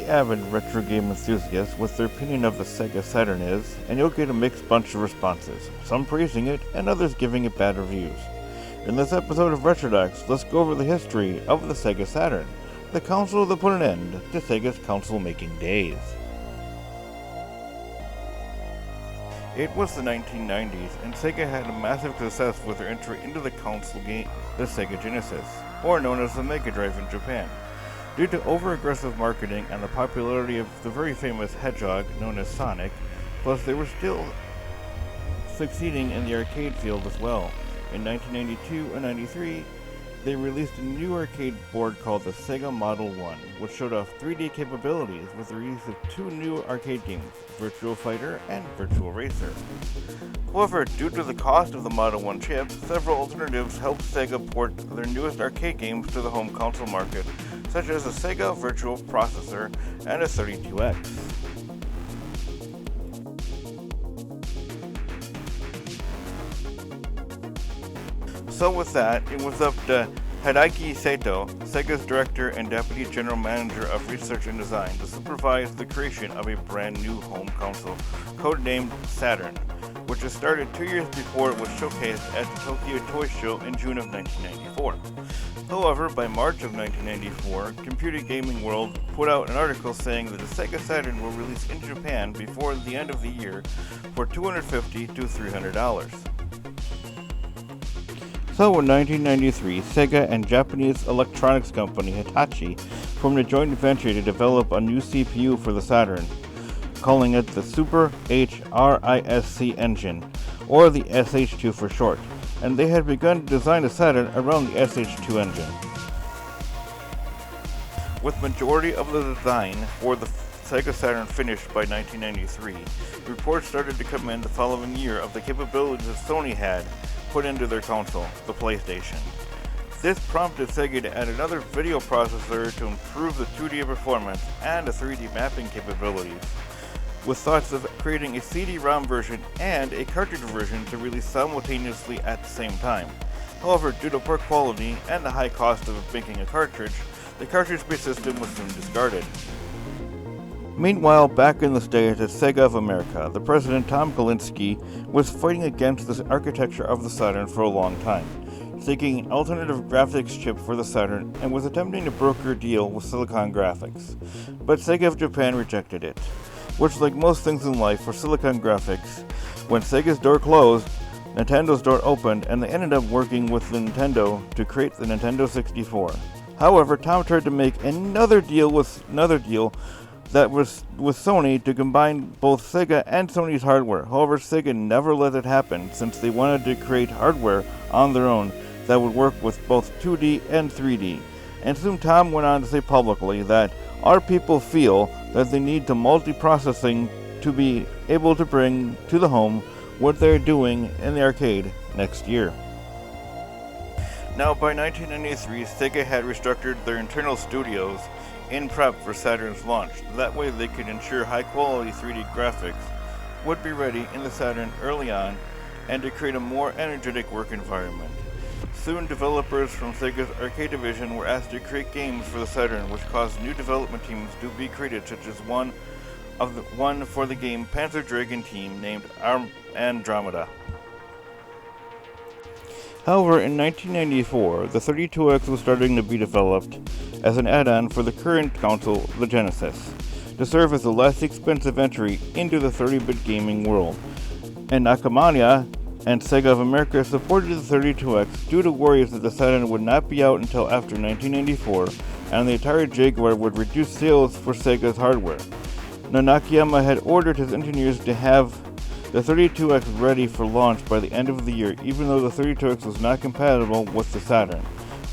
avid retro game enthusiast what their opinion of the Sega Saturn is, and you'll get a mixed bunch of responses, some praising it and others giving it bad reviews. In this episode of Retrodox, let's go over the history of the Sega Saturn, the console that put an end to Sega's console-making days. It was the 1990s, and Sega had a massive success with their entry into the console game, the Sega Genesis, or known as the Mega Drive in Japan. Due to over-aggressive marketing and the popularity of the very famous hedgehog known as Sonic, plus they were still succeeding in the arcade field as well. In 1992 and 93, they released a new arcade board called the Sega Model 1, which showed off 3D capabilities with the release of two new arcade games, Virtual Fighter and Virtual Racer. However, due to the cost of the Model 1 chip, several alternatives helped Sega port their newest arcade games to the home console market, such as a Sega Virtual Processor and a 32X. So with that, it was up to Hideaki Saito, Sega's director and deputy general manager of research and design, to supervise the creation of a brand new home console, codenamed Saturn, which was started 2 years before it was showcased at the Tokyo Toy Show in June of 1994. However, by March of 1994, Computer Gaming World put out an article saying that the Sega Saturn will release in Japan before the end of the year for $250 to $300. So in 1993, Sega and Japanese electronics company Hitachi formed a joint venture to develop a new CPU for the Saturn, calling it the Super HRISC engine, or the SH2 for short, and they had begun to design the Saturn around the SH2 engine. With majority of the design for the Sega Saturn finished by 1993, reports started to come in the following year of the capabilities that Sony had put into their console, the PlayStation. This prompted Sega to add another video processor to improve the 2D performance and the 3D mapping capabilities, with thoughts of creating a CD-ROM version and a cartridge version to release simultaneously at the same time. However, due to poor quality and the high cost of making a cartridge, the cartridge-based system was soon discarded. Meanwhile, back in the States at Sega of America, the president Tom Kalinske was fighting against the architecture of the Saturn for a long time, seeking an alternative graphics chip for the Saturn and was attempting to broker a deal with Silicon Graphics. But Sega of Japan rejected it, which, like most things in life for Silicon Graphics, when Sega's door closed, Nintendo's door opened, and they ended up working with Nintendo to create the Nintendo 64. However, Tom tried to make another deal that was with Sony to combine both Sega and Sony's hardware. However, Sega never let it happen since they wanted to create hardware on their own that would work with both 2D and 3D. And soon Tom went on to say publicly that our people feel that they need to multi-processing to be able to bring to the home what they're doing in the arcade next year. Now, by 1993, Sega had restructured their internal studios in prep for Saturn's launch. That way they could ensure high-quality 3D graphics would be ready in the Saturn early on and to create a more energetic work environment. Soon, developers from Sega's arcade division were asked to create games for the Saturn, which caused new development teams to be created, such as one for the game Panzer Dragoon team named Andromeda. However, in 1994, the 32X was starting to be developed as an add-on for the current console, the Genesis, to serve as the less expensive entry into the 30-bit gaming world. And Akamania and Sega of America supported the 32X due to worries that the Saturn would not be out until after 1994, and the Atari Jaguar would reduce sales for Sega's hardware. Now, Nakayama had ordered his engineers to have the 32X ready for launch by the end of the year, even though the 32X was not compatible with the Saturn,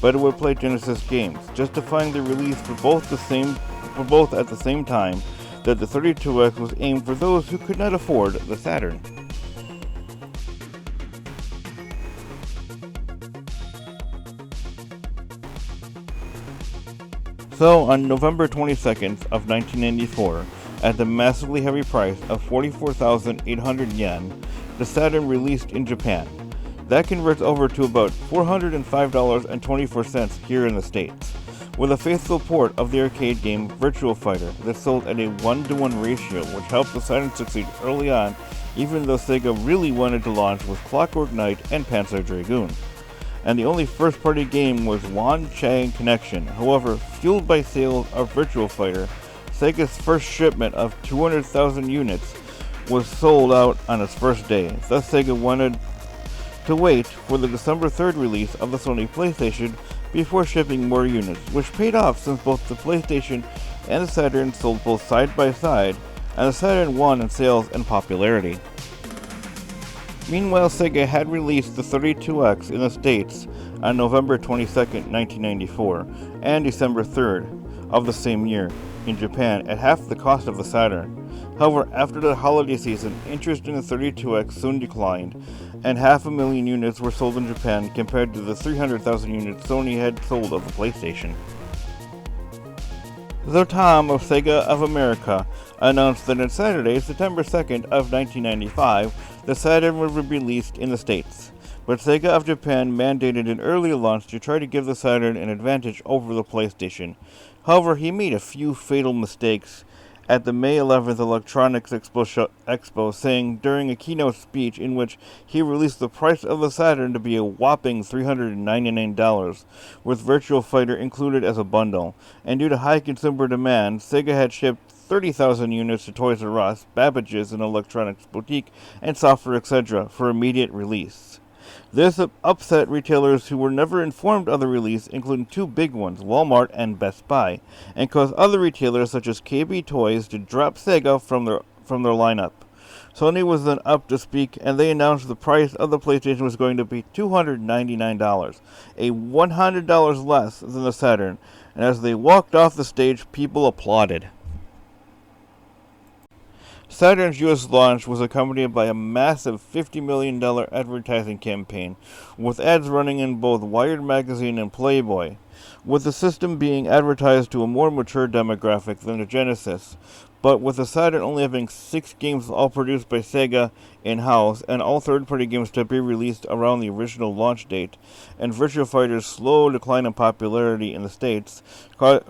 but it would play Genesis games, justifying the release for both at the same time that the 32X was aimed for those who could not afford the Saturn. So, on November 22nd of 1994, at the massively heavy price of 44,800 yen, the Saturn released in Japan. That converts over to about $405.24 here in the States, with a faithful port of the arcade game Virtual Fighter that sold at a 1-to-1 ratio, which helped the Saturn succeed early on, even though Sega really wanted to launch with Clockwork Knight and Panzer Dragoon. And the only first-party game was Wan Chang Connection. However, fueled by sales of Virtual Fighter, Sega's first shipment of 200,000 units was sold out on its first day. Thus, Sega wanted to wait for the December 3rd release of the Sony PlayStation before shipping more units, which paid off since both the PlayStation and the Saturn sold both side by side, and the Saturn won in sales and popularity. Meanwhile, Sega had released the 32X in the States on November 22, 1994, and December 3rd of the same year in Japan at half the cost of the Saturn. However, after the holiday season, interest in the 32X soon declined, and 500,000 units were sold in Japan compared to the 300,000 units Sony had sold of the PlayStation. Though Tom of Sega of America announced that on Saturday, September 2nd of 1995, the Saturn would be released in the States, but Sega of Japan mandated an earlier launch to try to give the Saturn an advantage over the PlayStation. However, he made a few fatal mistakes at the May 11th Electronics Expo, saying during a keynote speech in which he released the price of the Saturn to be a whopping $399, with Virtual Fighter included as a bundle, and due to high consumer demand, Sega had shipped 30,000 units to Toys R Us, Babbage's, an electronics boutique, and Software etc. for immediate release. This upset retailers who were never informed of the release, including two big ones, Walmart and Best Buy, and caused other retailers such as KB Toys to drop Sega from their lineup. Sony was then up to speak, and they announced the price of the PlayStation was going to be $299, a $100 less than the Saturn, and as they walked off the stage, people applauded. Saturn's U.S. launch was accompanied by a massive $50 million advertising campaign, with ads running in both Wired magazine and Playboy, with the system being advertised to a more mature demographic than the Genesis, but with the Saturn only having 6 games all produced by Sega in-house, and all third-party games to be released around the original launch date, and Virtua Fighter's slow decline in popularity in the States,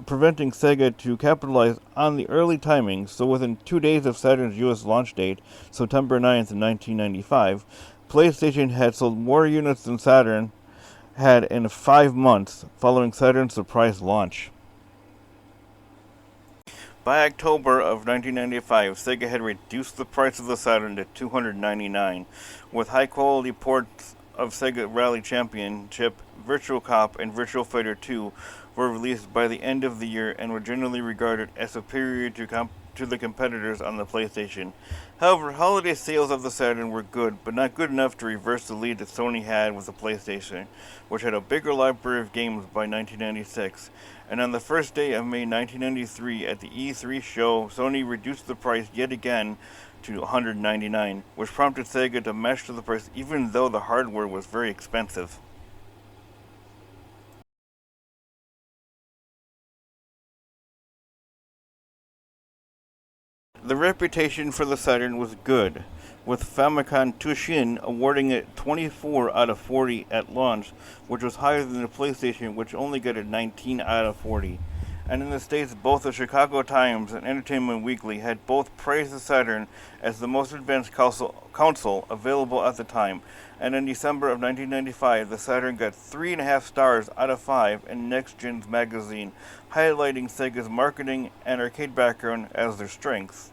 preventing Sega to capitalize on the early timing. So within 2 days of Saturn's U.S. launch date, September 9th, 1995, PlayStation had sold more units than Saturn had in 5 months following Saturn's surprise launch. By October of 1995, Sega had reduced the price of the Saturn to $299, with high-quality ports of Sega Rally Championship, Virtual Cop, and Virtual Fighter 2 were released by the end of the year and were generally regarded as superior to the competitors on the PlayStation. However, holiday sales of the Saturn were good, but not good enough to reverse the lead that Sony had with the PlayStation, which had a bigger library of games by 1996. And on the first day of May 1993 at the E3 show, Sony reduced the price yet again to $199, which prompted Sega to match to the price even though the hardware was very expensive. The reputation for the Saturn was good, with Famicom Tushin awarding it 24 out of 40 at launch, which was higher than the PlayStation, which only got a 19 out of 40. And in the States, both the Chicago Times and Entertainment Weekly had both praised the Saturn as the most advanced console available at the time. And in December of 1995, the Saturn got 3.5 stars out of 5 in Next Gen's magazine, highlighting Sega's marketing and arcade background as their strengths,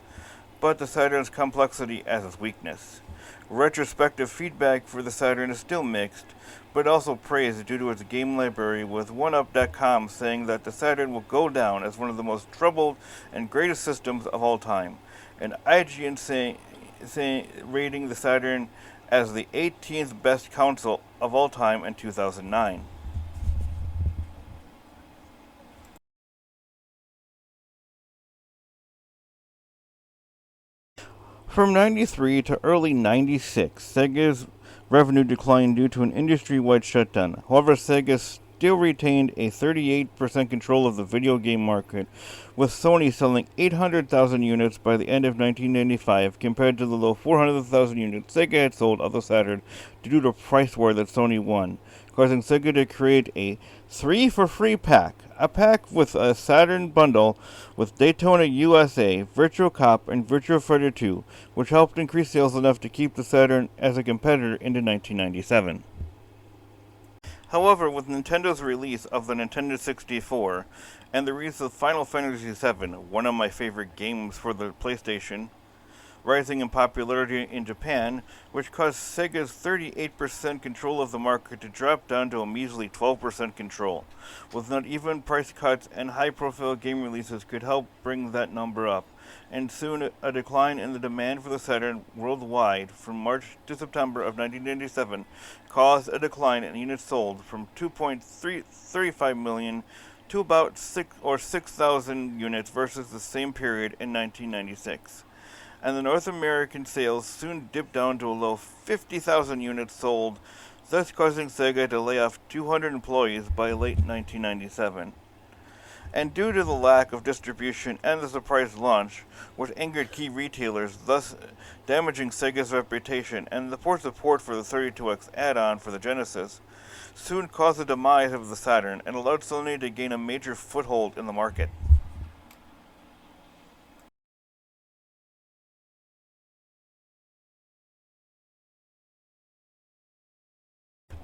but the Saturn's complexity as its weakness. Retrospective feedback for the Saturn is still mixed, but also praised due to its game library, with OneUp.com saying that the Saturn will go down as one of the most troubled and greatest systems of all time, and IGN rating the Saturn as the 18th best console of all time in 2009. From 93 to early 96, Sega's revenue declined due to an industry-wide shutdown. However, Sega still retained a 38% control of the video game market, with Sony selling 800,000 units by the end of 1995 compared to the low 400,000 units Sega had sold of the Saturn due to the price war that Sony won, causing Sega to create a 3 for free pack. A pack with a Saturn bundle with Daytona USA, Virtual Cop, and Virtual Fighter 2, which helped increase sales enough to keep the Saturn as a competitor into 1997. However, with Nintendo's release of the Nintendo 64 and the release of Final Fantasy VII, one of my favorite games for the PlayStation, rising in popularity in Japan, which caused Sega's 38% control of the market to drop down to a measly 12% control. With not even price cuts and high-profile game releases could help bring that number up, and soon a decline in the demand for the Saturn worldwide from March to September of 1997 caused a decline in units sold from 2.35 million to about 6,000 units versus the same period in 1996. And the North American sales soon dipped down to a low 50,000 units sold, thus causing Sega to lay off 200 employees by late 1997. And due to the lack of distribution and the surprise launch, which angered key retailers, thus damaging Sega's reputation, and the poor support for the 32X add-on for the Genesis, soon caused the demise of the Saturn and allowed Sony to gain a major foothold in the market.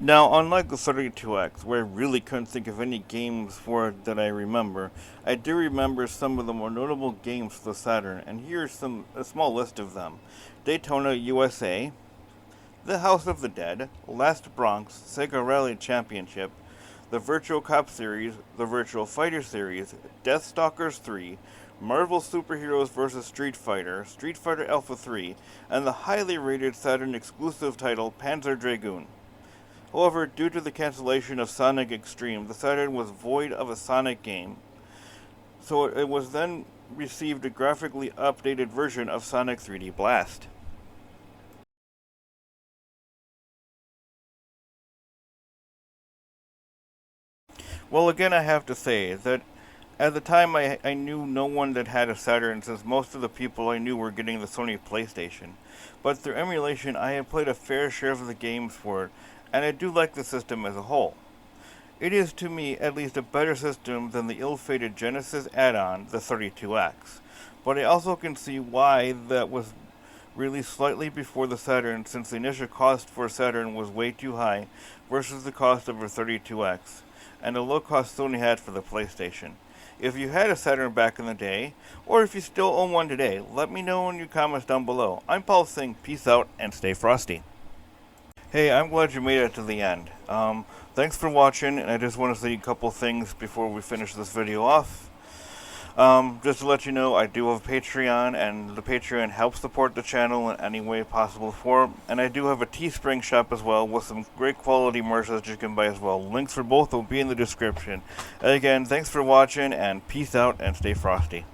Now, unlike the 32X, where I really couldn't think of any games for it that I remember, I do remember some of the more notable games for the Saturn, and here's a small list of them. Daytona USA, The House of the Dead, Last Bronx, Sega Rally Championship, the Virtual Cop series, the Virtual Fighter series, Deathstalkers 3, Marvel Superheroes vs. Street Fighter Alpha 3, and the highly rated Saturn exclusive title Panzer Dragoon. However, due to the cancellation of Sonic Extreme, the Saturn was void of a Sonic game, so it was then received a graphically updated version of Sonic 3D Blast. Well, again, I have to say that at the time I knew no one that had a Saturn, since most of the people I knew were getting the Sony PlayStation. But through emulation, I have played a fair share of the games for it, and I do like the system as a whole. It is, to me, at least a better system than the ill-fated Genesis add-on, the 32X. But I also can see why that was released slightly before the Saturn, since the initial cost for a Saturn was way too high versus the cost of a 32X, and the low cost Sony had for the PlayStation. If you had a Saturn back in the day, or if you still own one today, let me know in your comments down below. I'm Paul saying peace out and stay frosty. Hey, I'm glad you made it to the end. Thanks for watching, and I just want to say a couple things before we finish this video off. Just to let you know, I do have Patreon, and the Patreon helps support the channel in any way possible and I do have a Teespring shop as well, with some great quality merch that you can buy as well. Links for both will be in the description. And again, thanks for watching, and peace out, and stay frosty.